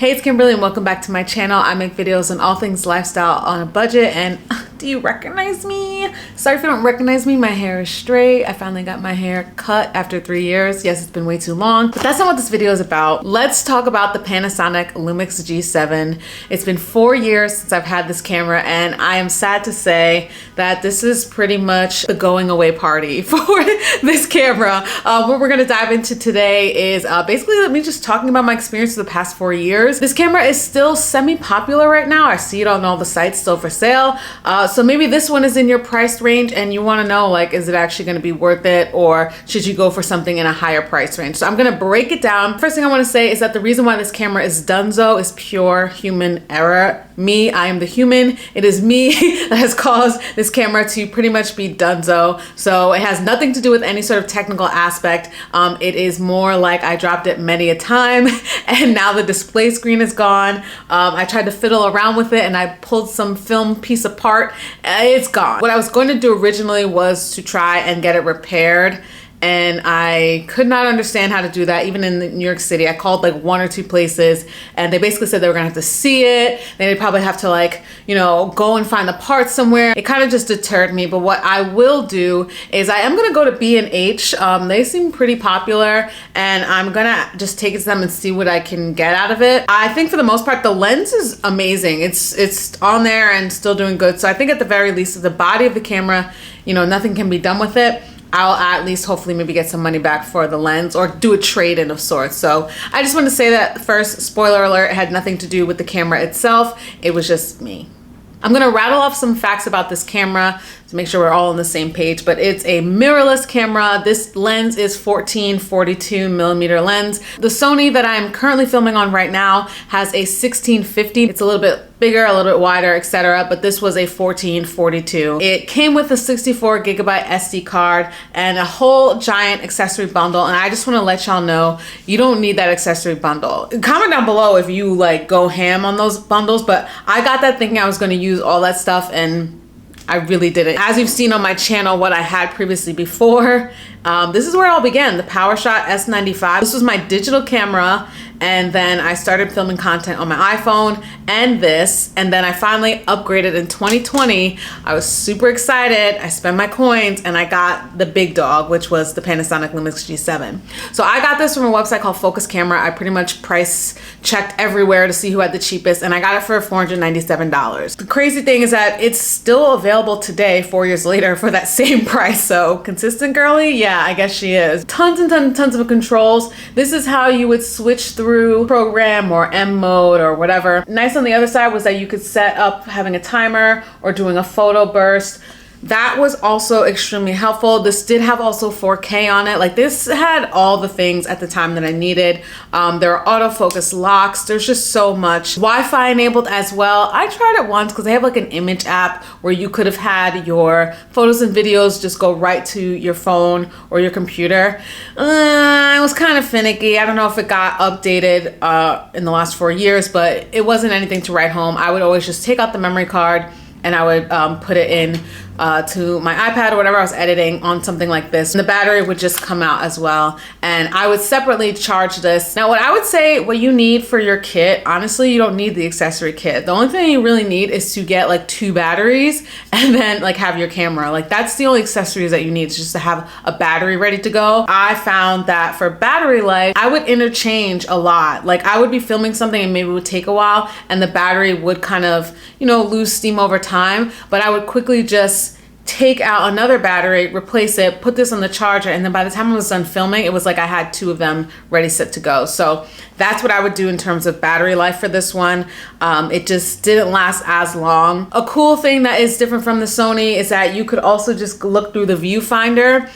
Hey, it's Kimberlee and welcome back to my channel. I make videos on all things lifestyle on a budget. And do you recognize me? Sorry if you don't recognize me. My hair is straight. I finally got my hair cut after 3 years. Yes, it's been way too long, but that's not what this video is about. Let's talk about the Panasonic Lumix G7. It's been 4 years since I've had this camera, and I am sad to say that this is pretty much the going away party for this camera. What we're gonna dive into today is basically me just talking about my experience for the past 4 years. This camera is still semi-popular right now. I see it on all the sites still for sale. So maybe this one is in your price range and you wanna know, like, is it actually gonna be worth it, or should you go for something in a higher price range? So I'm gonna break it down. First thing I wanna say is that the reason why this camera is donezo is pure human error. Me, I am the human. It is me that has caused this camera to pretty much be donezo. So it has nothing to do with any sort of technical aspect. It is more like I dropped it many a time and now the display screen is gone. I tried to fiddle around with it and I pulled some film piece apart. It's gone. What I was going to do originally was to try and get it repaired, and I could not understand how to do that. Even in New York City, I called like 1 or 2 places and they basically said they were gonna have to see it. Then they'd probably have to, like, you know, go and find the parts somewhere. It kind of just deterred me. But what I will do is I am gonna go to B&H. They seem pretty popular and I'm gonna just take it to them and see what I can get out of it. I think for the most part, the lens is amazing. It's on there and still doing good. So I think at the very least, the body of the camera, you know, nothing can be done with it. I'll at least hopefully maybe get some money back for the lens or do a trade-in of sorts. So I just want to say that first, spoiler alert, it had nothing to do with the camera itself. It was just me. I'm gonna rattle off some facts about this camera to make sure we're all on the same page, but it's a mirrorless camera. This lens is 14-42 millimeter lens. The Sony that I'm currently filming on right now has a 16-50. It's a little bit bigger, a little bit wider, etc. But this was a 14-42. It came with a 64 gigabyte SD card and a whole giant accessory bundle. And I just want to let y'all know, you don't need that accessory bundle. Comment down below if you like go ham on those bundles, but I got that thinking I was going to use all that stuff and I really didn't. As you've seen on my channel, what I had previously before, this is where it all began, the PowerShot S95. This was my digital camera, and then I started filming content on my iPhone and this, and then I finally upgraded in 2020. I was super excited. I spent my coins and I got the big dog, which was the Panasonic Lumix G7. So I got this from a website called Focus Camera. I pretty much price checked everywhere to see who had the cheapest, and I got it for $497. The crazy thing is that it's still available today, 4 years later, for that same price. So consistent girly? Yeah, I guess she is. Tons and tons of controls. This is how you would switch through program or M mode or whatever. Nice on the other side was that you could set up having a timer or doing a photo burst. That was also extremely helpful. This did have also 4K on it. Like, this had all the things at the time that I needed. There are autofocus locks. There's just so much. Wi-Fi enabled as well. I tried it once because they have like an image app where you could have had your photos and videos just go right to your phone or your computer. It was kind of finicky. I don't know if it got updated in the last 4 years, but it wasn't anything to write home. I would always just take out the memory card and I would put it in to my iPad or whatever I was editing on something like this. And the battery would just come out as well. And I would separately charge this. Now, what I would say what you need for your kit, honestly, you don't need the accessory kit. The only thing you really need is to get like 2 batteries and then like have your camera. Like, that's the only accessories that you need, is just to have a battery ready to go. I found that for battery life, I would interchange a lot. Like, I would be filming something and maybe it would take a while and the battery would kind of, you know, lose steam over time, but I would quickly just take out another battery, replace it, put this on the charger, and then by the time I was done filming, it was like I had 2 of them ready, set to go. So that's what I would do in terms of battery life for this one. It just didn't last as long. A cool thing that is different from the Sony is that you could also just look through the viewfinder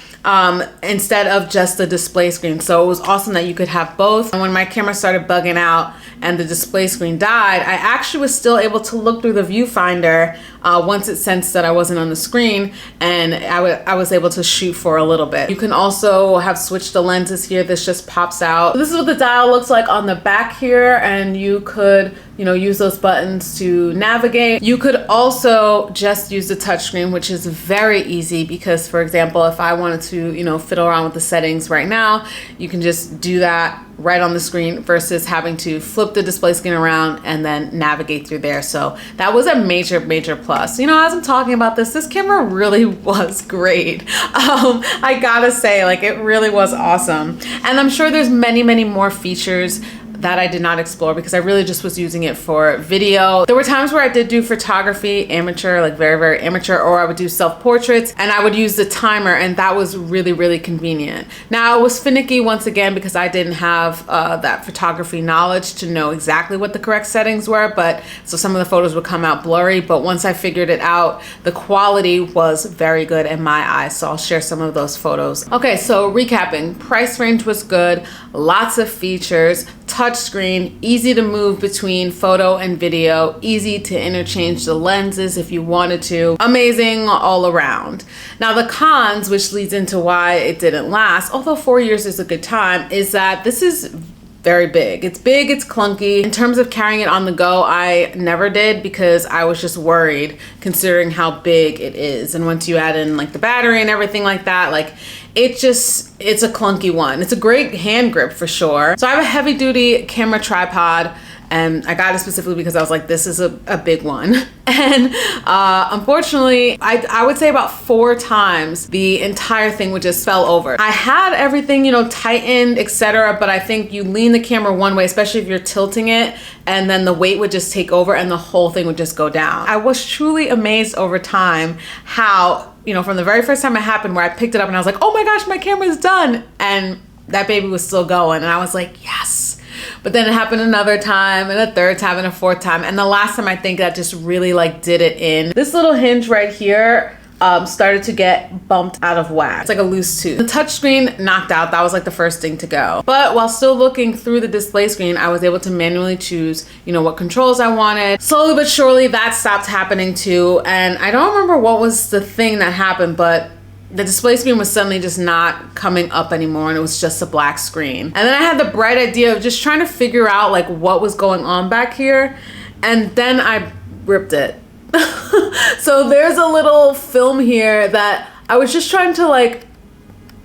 instead of just the display screen. So it was awesome that you could have both. And when my camera started bugging out and the display screen died, I actually was still able to look through the viewfinder once it sensed that I wasn't on the screen, and I was able to shoot for a little bit. You can also have switched the lenses here. This just pops out. This is what the dial looks like on the back here, and you could you know, use those buttons to navigate. You could also just use the touchscreen, which is very easy because, for example, if I wanted to, you know, fiddle around with the settings right now, you can just do that right on the screen versus having to flip the display screen around and then navigate through there. So that was a major plus. You know, as I'm talking about this camera really was great. I gotta say, like, it really was awesome. And I'm sure there's many more features that I did not explore because I really just was using it for video. There were times where I did do photography, amateur, like very amateur, or I would do self-portraits and I would use the timer, and that was really convenient. Now, it was finicky once again because I didn't have that photography knowledge to know exactly what the correct settings were, but so some of the photos would come out blurry, but once I figured it out, the quality was very good in my eyes, so I'll share some of those photos. Okay, so recapping, price range was good, lots of features, touchscreen, easy to move between photo and video, easy to interchange the lenses if you wanted to, amazing all around. Now the cons, which leads into why it didn't last, although 4 years is a good time, is that this is very big. It's big, it's clunky. In terms of carrying it on the go, I never did because I was just worried considering how big it is. And once you add in like the battery and everything like that, like it's a clunky one. It's a great hand grip for sure. So I have a heavy duty camera tripod, and I got it specifically because I was like, this is a big one. And unfortunately, I would say about 4 times the entire thing would just fell over. I had everything, you know, tightened, etc., but I think you lean the camera one way, especially if you're tilting it, and then the weight would just take over and the whole thing would just go down. I was truly amazed over time how, you know, from the very first time it happened where I picked it up and I was like, oh my gosh, my camera's done. And that baby was still going. And I was like, yes. But then it happened another time and a third time and a fourth time. And the last time I think that just really like did it in. This little hinge right here started to get bumped out of whack. It's like a loose tooth. The touchscreen knocked out. That was like the first thing to go. But while still looking through the display screen, I was able to manually choose, you know, what controls I wanted. Slowly but surely that stopped happening too. And I don't remember what was the thing that happened, but the display screen was suddenly just not coming up anymore and it was just a black screen. And then I had the bright idea of just trying to figure out like what was going on back here. And then I ripped it. So there's a little film here that I was just trying to like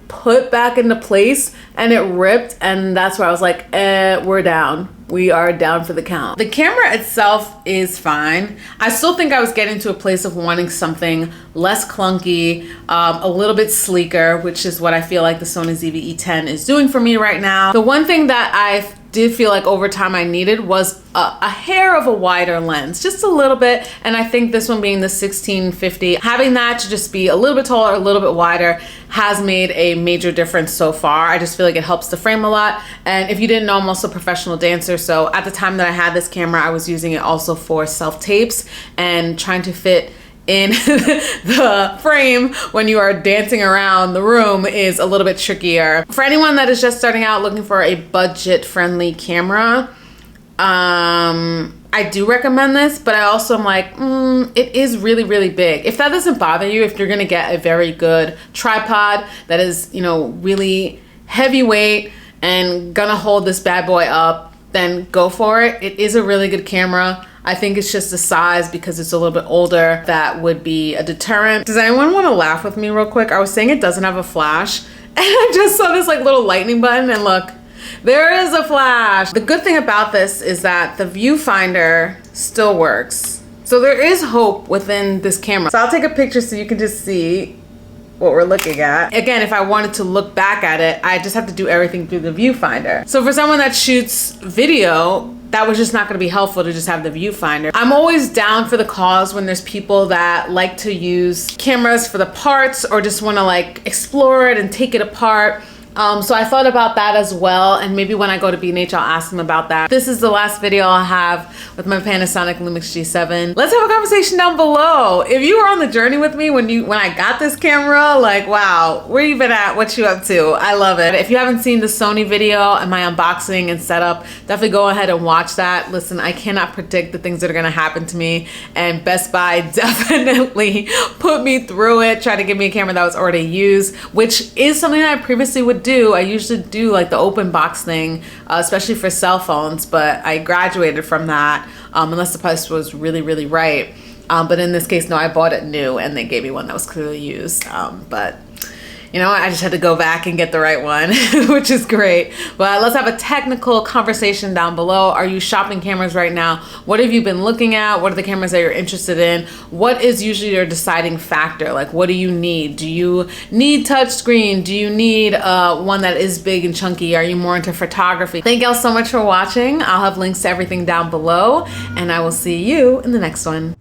put back into place and it ripped, and that's where I was like, we're down. We are down for the count. The camera itself is fine. I still think I was getting to a place of wanting something less clunky, a little bit sleeker, which is what I feel like the Sony ZV-E10 is doing for me right now. The one thing that I did feel like over time I needed was a hair of a wider lens, just a little bit. And I think this one being the 1650, having that to just be a little bit taller, a little bit wider has made a major difference so far. I just feel like it helps the frame a lot. And if you didn't know, I'm also a professional dancer. So at the time that I had this camera, I was using it also for self-tapes and trying to fit in the frame when you are dancing around the room is a little bit trickier. For anyone that is just starting out looking for a budget-friendly camera, I do recommend this, but I also am like, it is really big. If that doesn't bother you, if you're gonna get a very good tripod that is, you know, really heavyweight and gonna hold this bad boy up, then go for it. It is a really good camera. I think it's just the size because it's a little bit older that would be a deterrent. Does anyone want to laugh with me real quick? I was saying it doesn't have a flash and I just saw this like little lightning button and look, there is a flash. The good thing about this is that the viewfinder still works. So there is hope within this camera. So I'll take a picture so you can just see what we're looking at. Again, if I wanted to look back at it, I just have to do everything through the viewfinder. So for someone that shoots video, that was just not gonna be helpful to just have the viewfinder. I'm always down for the cause when there's people that like to use cameras for the parts or just wanna like explore it and take it apart. So I thought about that as well, and maybe when I go to B&H, I'll ask them about that. This is the last video I'll have with my Panasonic Lumix G7. Let's have a conversation down below. If you were on the journey with me when I got this camera, like, wow, where you been at? What you up to? I love it. If you haven't seen the Sony video and my unboxing and setup, definitely go ahead and watch that. Listen, I cannot predict the things that are gonna happen to me, and Best Buy definitely put me through it, trying to give me a camera that was already used, which is something that I previously would do. I usually do like the open box thing, especially for cell phones, but I graduated from that. unless the price was really, really right. But in this case, no, I bought it new and they gave me one that was clearly used. But you know, I just had to go back and get the right one, which is great. But let's have a technical conversation down below. Are you shopping cameras right now? What have you been looking at? What are the cameras that you're interested in? What is usually your deciding factor? Like, what do you need? Do you need touchscreen? Do you need one that is big and chunky? Are you more into photography? Thank y'all so much for watching. I'll have links to everything down below, and I will see you in the next one.